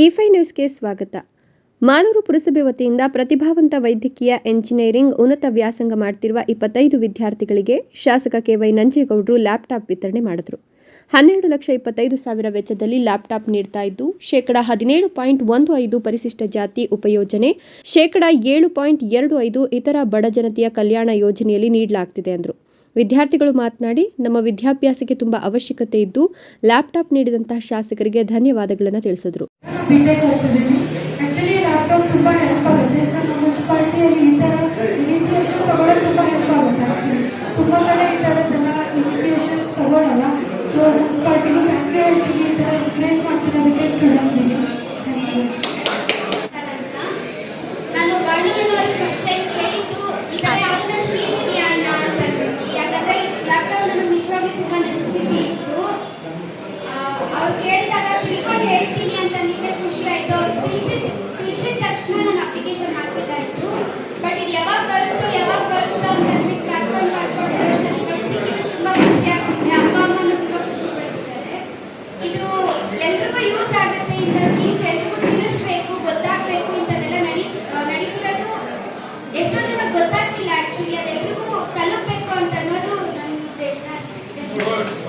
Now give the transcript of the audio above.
E5 ನ್ಯೂಸ್ಗೆ ಸ್ವಾಗತ. ಮಾಲೂರು ಪುರಸಭೆ ವತಿಯಿಂದ ಪ್ರತಿಭಾವಂತ ವೈದ್ಯಕೀಯ ಎಂಜಿನಿಯರಿಂಗ್ ಉನ್ನತ ವ್ಯಾಸಂಗ ಮಾಡುತ್ತಿರುವ 25 ವಿದ್ಯಾರ್ಥಿಗಳಿಗೆ ಶಾಸಕ ಕೆ.ವೈ. ನಂಜೇಗೌಡರು ಲ್ಯಾಪ್ಟಾಪ್ ವಿತರಣೆ ಮಾಡಿದರು. 12,25,000 ವೆಚ್ಚದಲ್ಲಿ ಲ್ಯಾಪ್ಟಾಪ್ ನೀಡ್ತಾ ಇದ್ದು, %17.15 ಪರಿಶಿಷ್ಟ ಜಾತಿ ಉಪಯೋಜನೆ, %7.25 ಇತರ ಬಡಜನತೆಯ ಕಲ್ಯಾಣ ಯೋಜನೆಯಲ್ಲಿ ನೀಡಲಾಗುತ್ತಿದೆ ಎಂದರು. ವಿದ್ಯಾರ್ಥಿಗಳು ಮಾತನಾಡಿ, ನಮ್ಮ ವಿದ್ಯಾಭ್ಯಾಸಕ್ಕೆ ತುಂಬಾ ಅವಶ್ಯಕತೆ ಇದ್ದು ಲ್ಯಾಪ್ಟಾಪ್ ನೀಡಿದಂತಹ ಶಾಸಕರಿಗೆ ಧನ್ಯವಾದಗಳನ್ನು ತಿಳಿಸಿದರು. ಆಕ್ಚುಲಿ ಲ್ಯಾಪ್ಟಾಪ್ ತುಂಬಾ ಹೆಲ್ಪ್ ಆಗುತ್ತೆ. ಸರ್, ನಮ್ಮ ಮುನ್ಸಿಪಾಲಿಟಿಯಲ್ಲಿ ಈ ತರ ಇನಿಷಿಯೇಷನ್ ತಗೊಳ್ಳೋದು ತುಂಬಾ ಹೆಲ್ಪ್ ಆಗುತ್ತೆ. ಆಕ್ಚುಲಿ ತುಂಬಾ ಕಡೆ ಈ ತರದ್ದೆಲ್ಲ ಇನಿಷಿಯೇಷನ್ಸ್ ತಗೊಳ್ಳಲ್ಲ. ಸೊ ಮುನ್ಸಿಪಾಲಿಟಿಗೆ ಥ್ಯಾಂಕ್ ಯು ಹೇಳ್ತೀನಿ. ಈ ತರ ಎನ್ಕರೇಜ್ ಮಾಡ್ತಿರೋದಕ್ಕೆ ಸ್ಟೂಡೆಂಟ್ಸಿಗೆ ಥ್ಯಾಂಕ್ ಯು. ನಾನು ವರ್ಣಗಳವರು ಫಸ್ಟ್ ಟೈಮ್ ಕೇಳಿದ್ದು ಈ ತರ ಯಾವ್ದನ್ನ ಸ್ಕೀಮ್ ಇದೆಯಾ ಅಂತ ಅಂದ್ಬಿಟ್ಟು. ಯಾಕಂದ್ರೆ ಲ್ಯಾಪ್ಟಾಪ್ ನಮಗೆ ನಿಜವಾಗ್ಲೂ ತುಂಬಾ ನೆಸೆಸಿಟಿ ಇತ್ತು. ಅವ್ರು ಕೇಳಿದಾಗ ತಿಳ್ಕೊಂಡು ಹೇಳ್ತೀನಿ ಅಂತ ನಿಮಗೆ ಖುಷಿ ಆಯ್ತು. ಅವ್ರು ತಿಳಿಸಿದ ತಕ್ಷಣ ನಾನು ಅಪ್ಲಿಕೇಶನ್ ಹಾಕ್ಬೇಕಾಯ್ತು. ಬಟ್ ಇದು ಯಾವಾಗ ಬರುತ್ತೋ ಅಂತ ಅಂದ್ಬಿಟ್ಟು ಕಾದ್ಕೊಂಡು ಇವಾಗ ಸಿಕ್ಕಿದ್ರೆ ತುಂಬಾ ಖುಷಿ ಆಗ್ತಿದೆ. ಅಪ್ಪ ಅಮ್ಮನೂ ತುಂಬಾ ಖುಷಿ ಪಡ್ತಿದ್ದಾರೆ. ಇದು ಎಲ್ರಿಗೂ ಯೂಸ್ ಆಗುತ್ತೆ. ಇಂಥ ಸ್ಕೀಮ್ಸ್ ಎಲ್ರಿಗೂ ತಿಳಿಸ್ಬೇಕು, ಗೊತ್ತಾಗಬೇಕು. ಇಂಥದ್ದೆಲ್ಲ ನಡೀತಿರೋದು ಎಷ್ಟೋ ಜನ ಗೊತ್ತಾಗ್ತಿಲ್ಲ. ಆಕ್ಚುಲಿ ಅದೆಲ್ರಿಗೂ ತಲುಪಬೇಕು ಅಂತ ಅನ್ನೋದು ನನ್ನ ಉದ್ದೇಶ ಅಷ್ಟೇ.